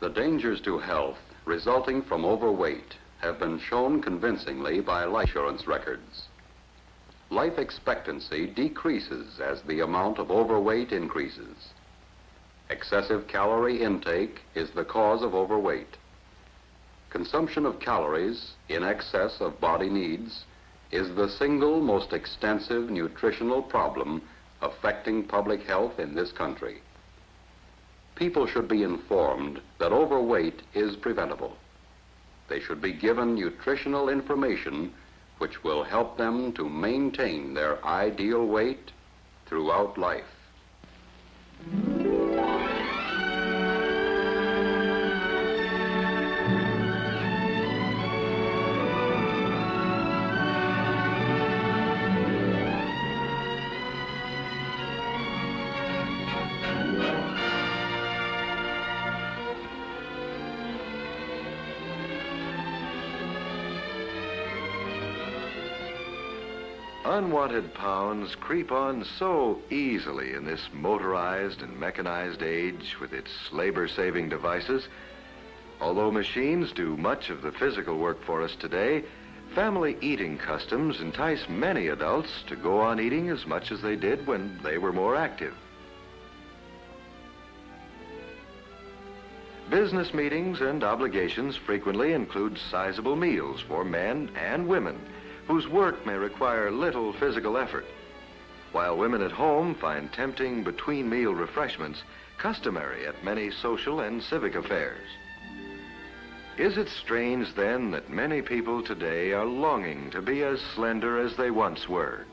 The dangers to health resulting from overweight have been shown convincingly by life insurance records. Life expectancy decreases as the amount of overweight increases. Excessive calorie intake is the cause of overweight. Consumption of calories in excess of body needs is the single most extensive nutritional problem affecting public health in this country. People should be informed that overweight is preventable. They should be given nutritional information which will help them to maintain their ideal weight throughout life. Unwanted pounds creep on so easily in this motorized and mechanized age with its labor-saving devices. Although machines do much of the physical work for us today, family eating customs entice many adults to go on eating as much as they did when they were more active. Business meetings and obligations frequently include sizable meals for men and women whose work may require little physical effort, while women at home find tempting between-meal refreshments customary at many social and civic affairs. Is it strange, then, that many people today are longing to be as slender as they once were?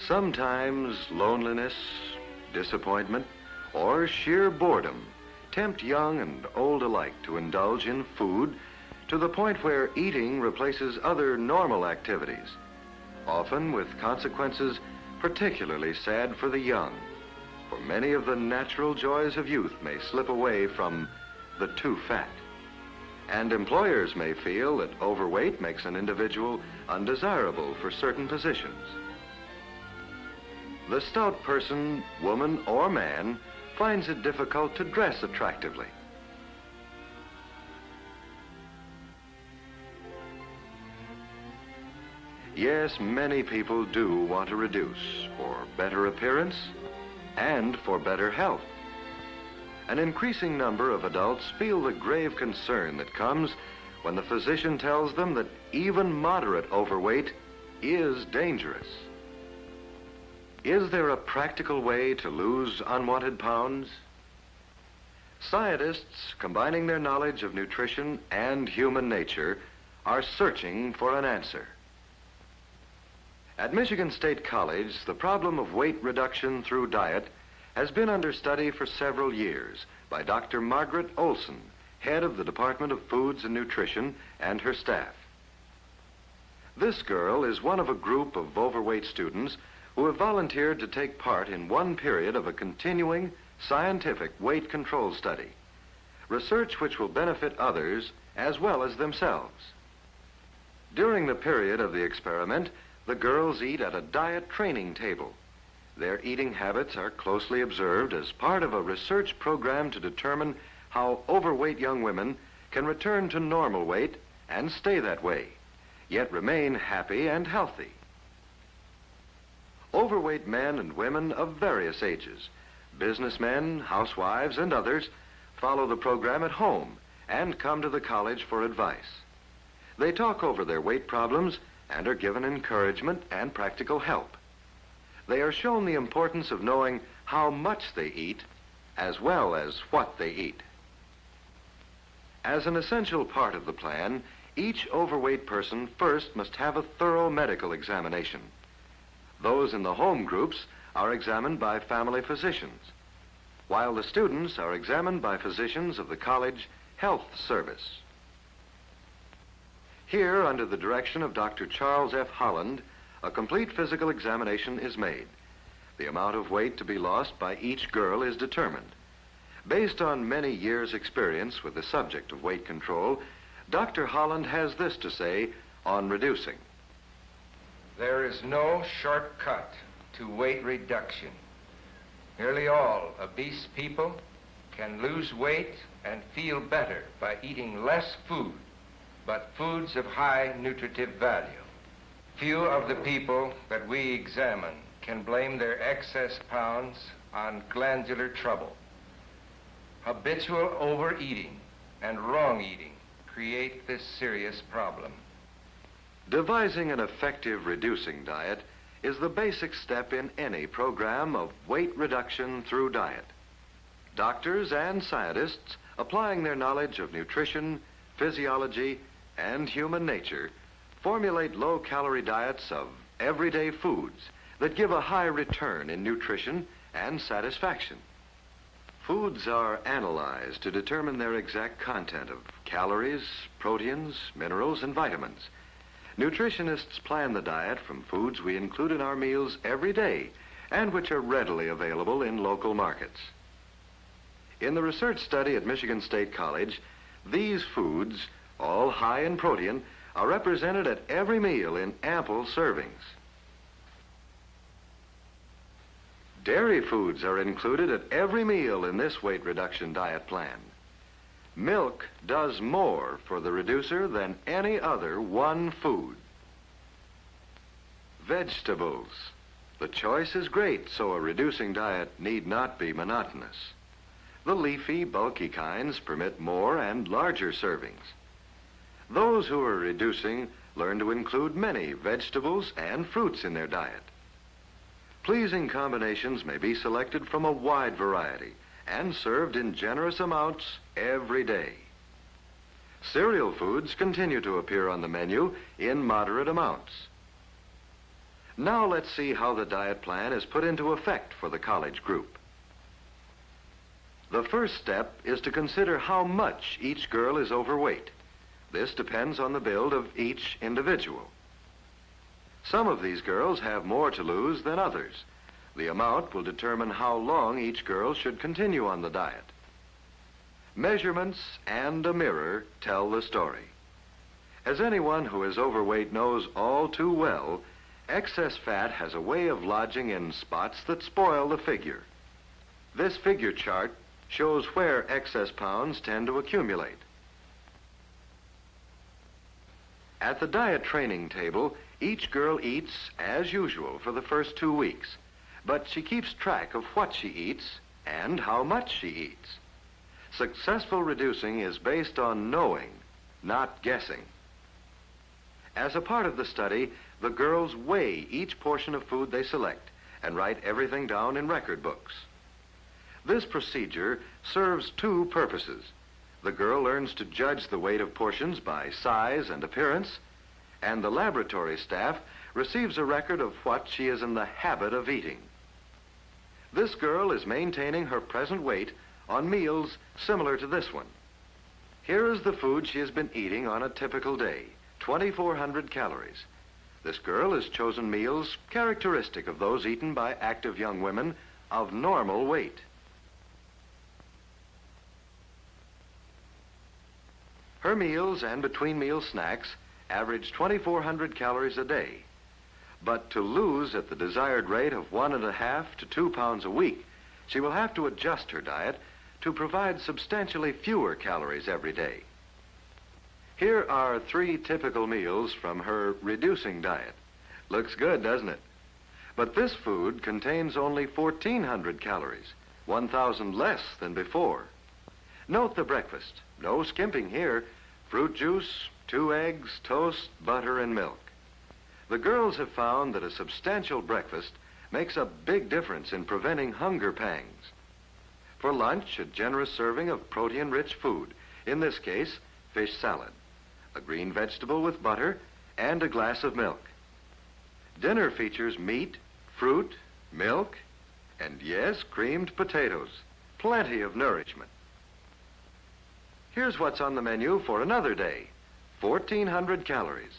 Sometimes loneliness, disappointment, or sheer boredom tempt young and old alike to indulge in food to the point where eating replaces other normal activities, often with consequences particularly sad for the young, for many of the natural joys of youth may slip away from the too fat. And employers may feel that overweight makes an individual undesirable for certain positions. The stout person, woman or man, finds it difficult to dress attractively. Yes, many people do want to reduce for better appearance and for better health. An increasing number of adults feel the grave concern that comes when the physician tells them that even moderate overweight is dangerous. Is there a practical way to lose unwanted pounds? Scientists, combining their knowledge of nutrition and human nature, are searching for an answer. At Michigan State College, the problem of weight reduction through diet has been under study for several years by Dr. Margaret Olson, head of the Department of Foods and Nutrition, and her staff. This girl is one of a group of overweight students who have volunteered to take part in one period of a continuing scientific weight control study, research which will benefit others as well as themselves. During the period of the experiment, the girls eat at a diet training table. Their eating habits are closely observed as part of a research program to determine how overweight young women can return to normal weight and stay that way, yet remain happy and healthy. Overweight men and women of various ages, businessmen, housewives, and others, follow the program at home and come to the college for advice. They talk over their weight problems and are given encouragement and practical help. They are shown the importance of knowing how much they eat as well as what they eat. As an essential part of the plan, each overweight person first must have a thorough medical examination. Those in the home groups are examined by family physicians, while the students are examined by physicians of the college health service. Here, under the direction of Dr. Charles F. Holland, a complete physical examination is made. The amount of weight to be lost by each girl is determined. Based on many years' experience with the subject of weight control, Dr. Holland has this to say on reducing. There is no shortcut to weight reduction. Nearly all obese people can lose weight and feel better by eating less food, but foods of high nutritive value. Few of the people that we examine can blame their excess pounds on glandular trouble. Habitual overeating and wrong eating create this serious problem. Devising an effective reducing diet is the basic step in any program of weight reduction through diet. Doctors and scientists, applying their knowledge of nutrition, physiology, and human nature, formulate low-calorie diets of everyday foods that give a high return in nutrition and satisfaction. Foods are analyzed to determine their exact content of calories, proteins, minerals, and vitamins. Nutritionists plan the diet from foods we include in our meals every day and which are readily available in local markets. In the research study at Michigan State College, these foods, all high in protein, are represented at every meal in ample servings. Dairy foods are included at every meal in this weight reduction diet plan. Milk does more for the reducer than any other one food. Vegetables. The choice is great, so a reducing diet need not be monotonous. The leafy, bulky kinds permit more and larger servings. Those who are reducing learn to include many vegetables and fruits in their diet. Pleasing combinations may be selected from a wide variety and served in generous amounts every day. Cereal foods continue to appear on the menu in moderate amounts. Now let's see how the diet plan is put into effect for the college group. The first step is to consider how much each girl is overweight. This depends on the build of each individual. Some of these girls have more to lose than others. The amount will determine how long each girl should continue on the diet. Measurements and a mirror tell the story. As anyone who is overweight knows all too well, excess fat has a way of lodging in spots that spoil the figure. This figure chart shows where excess pounds tend to accumulate. At the diet training table, each girl eats as usual for the first 2 weeks, but she keeps track of what she eats and how much she eats. Successful reducing is based on knowing, not guessing. As a part of the study, the girls weigh each portion of food they select and write everything down in record books. This procedure serves 2 purposes. The girl learns to judge the weight of portions by size and appearance, and the laboratory staff receives a record of what she is in the habit of eating. This girl is maintaining her present weight on meals similar to this one. Here is the food she has been eating on a typical day, 2,400 calories. This girl has chosen meals characteristic of those eaten by active young women of normal weight. Her meals and between-meal snacks average 2,400 calories a day. But to lose at the desired rate of 1.5 to 2 pounds a week, she will have to adjust her diet to provide substantially fewer calories every day. Here are 3 typical meals from her reducing diet. Looks good, doesn't it? But this food contains only 1,400 calories, 1,000 less than before. Note the breakfast. No skimping here. Fruit juice, 2 eggs, toast, butter, and milk. The girls have found that a substantial breakfast makes a big difference in preventing hunger pangs. For lunch, a generous serving of protein-rich food, in this case, fish salad, a green vegetable with butter, and a glass of milk. Dinner features meat, fruit, milk, and yes, creamed potatoes. Plenty of nourishment. Here's what's on the menu for another day. 1,400 calories.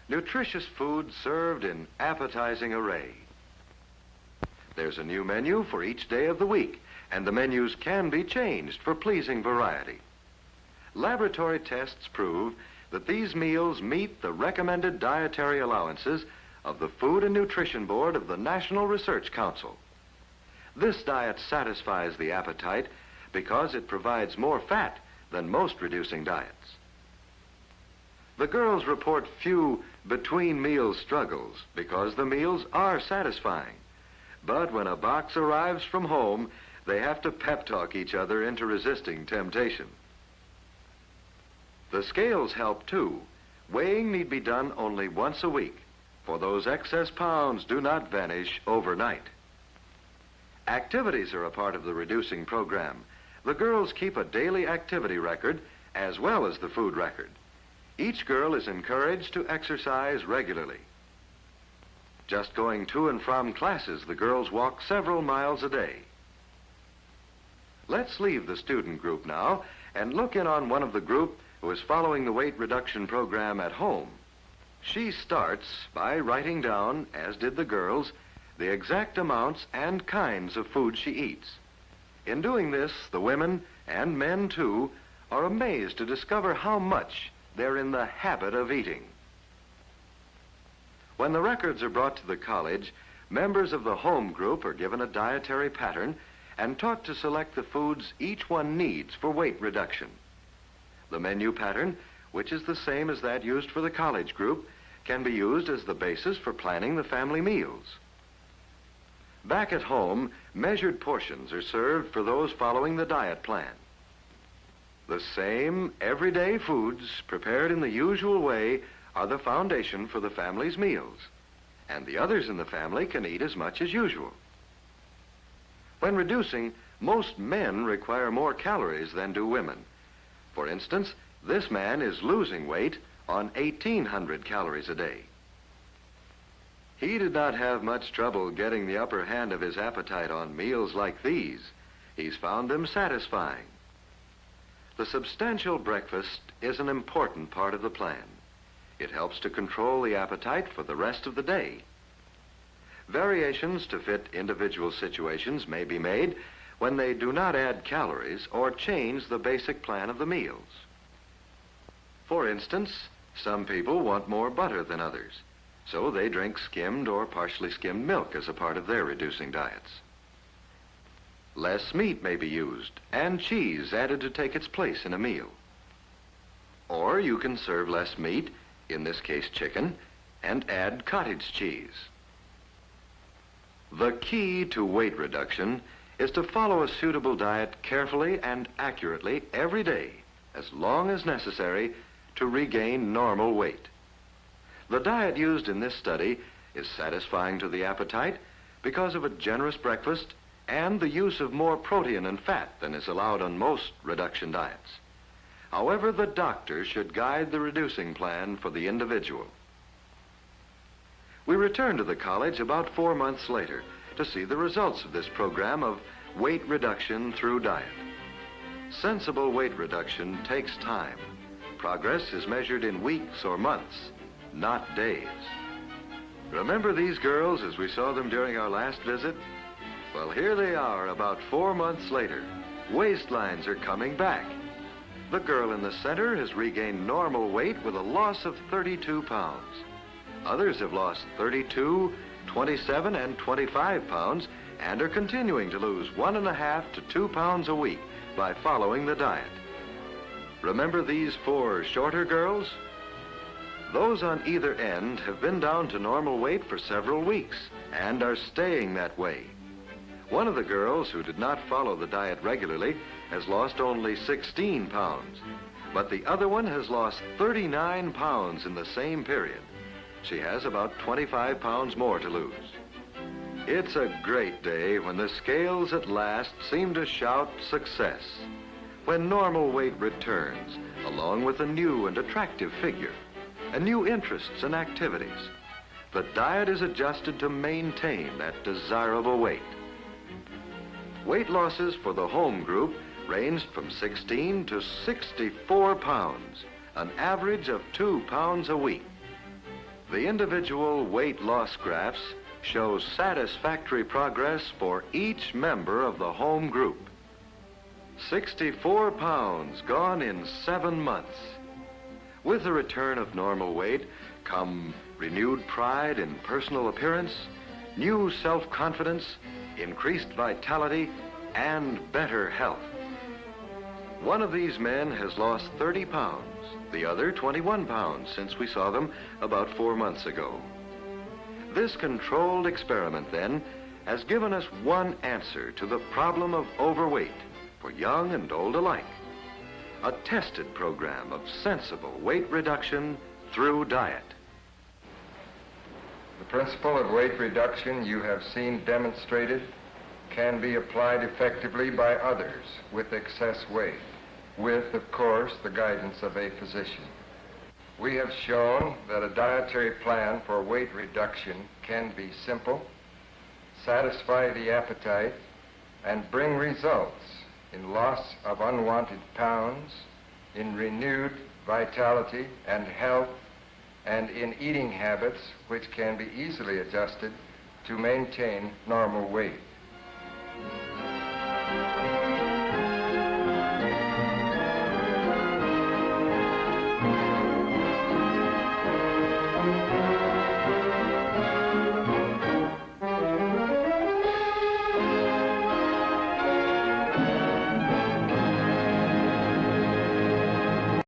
Nutritious food served in appetizing array. There's a new menu for each day of the week, and the menus can be changed for pleasing variety. Laboratory tests prove that these meals meet the recommended dietary allowances of the Food and Nutrition Board of the National Research Council. This diet satisfies the appetite because it provides more fat than most reducing diets. The girls report few between-meal struggles because the meals are satisfying. But when a box arrives from home, they have to pep talk each other into resisting temptation. The scales help too. Weighing need be done only once a week, for those excess pounds do not vanish overnight. Activities are a part of the reducing program. The girls keep a daily activity record as well as the food record. Each girl is encouraged to exercise regularly. Just going to and from classes, the girls walk several miles a day. Let's leave the student group now and look in on one of the group who is following the weight reduction program at home. She starts by writing down, as did the girls, the exact amounts and kinds of food she eats. In doing this, the women, and men too, are amazed to discover how much they're in the habit of eating. When the records are brought to the college, members of the home group are given a dietary pattern and taught to select the foods each one needs for weight reduction. The menu pattern, which is the same as that used for the college group, can be used as the basis for planning the family meals. Back at home, measured portions are served for those following the diet plan. The same everyday foods prepared in the usual way are the foundation for the family's meals, and the others in the family can eat as much as usual. When reducing, most men require more calories than do women. For instance, this man is losing weight on 1,800 calories a day. He did not have much trouble getting the upper hand of his appetite on meals like these. He's found them satisfying. The substantial breakfast is an important part of the plan. It helps to control the appetite for the rest of the day. Variations to fit individual situations may be made when they do not add calories or change the basic plan of the meals. For instance, some people want more butter than others, so they drink skimmed or partially skimmed milk as a part of their reducing diets. Less meat may be used and cheese added to take its place in a meal. Or you can serve less meat, in this case chicken, and add cottage cheese. The key to weight reduction is to follow a suitable diet carefully and accurately every day, as long as necessary, to regain normal weight. The diet used in this study is satisfying to the appetite because of a generous breakfast and the use of more protein and fat than is allowed on most reduction diets. However, the doctor should guide the reducing plan for the individual. We returned to the college about 4 months later to see the results of this program of weight reduction through diet. Sensible weight reduction takes time. Progress is measured in weeks or months, not days. Remember these girls as we saw them during our last visit? Well, here they are about 4 months later. Waistlines are coming back. The girl in the center has regained normal weight with a loss of 32 pounds. Others have lost 32, 27, and 25 pounds and are continuing to lose 1.5 to 2 pounds a week by following the diet. Remember these 4 shorter girls? Those on either end have been down to normal weight for several weeks and are staying that way. One of the girls who did not follow the diet regularly has lost only 16 pounds, but the other one has lost 39 pounds in the same period. She has about 25 pounds more to lose. It's a great day when the scales at last seem to shout success, when normal weight returns, along with a new and attractive figure, and new interests and activities. The diet is adjusted to maintain that desirable weight. Weight losses for the home group ranged from 16 to 64 pounds, an average of 2 pounds a week. The individual weight loss graphs show satisfactory progress for each member of the home group. 64 pounds gone in 7 months. With the return of normal weight come renewed pride in personal appearance, new self-confidence, increased vitality, and better health. One of these men has lost 30 pounds, the other 21 pounds since we saw them about 4 months ago. This controlled experiment, then, has given us one answer to the problem of overweight for young and old alike. A tested program of sensible weight reduction through diet. The principle of weight reduction you have seen demonstrated can be applied effectively by others with excess weight, with, of course, the guidance of a physician. We have shown that a dietary plan for weight reduction can be simple, satisfy the appetite, and bring results in loss of unwanted pounds, in renewed vitality and health, and in eating habits which can be easily adjusted to maintain normal weight.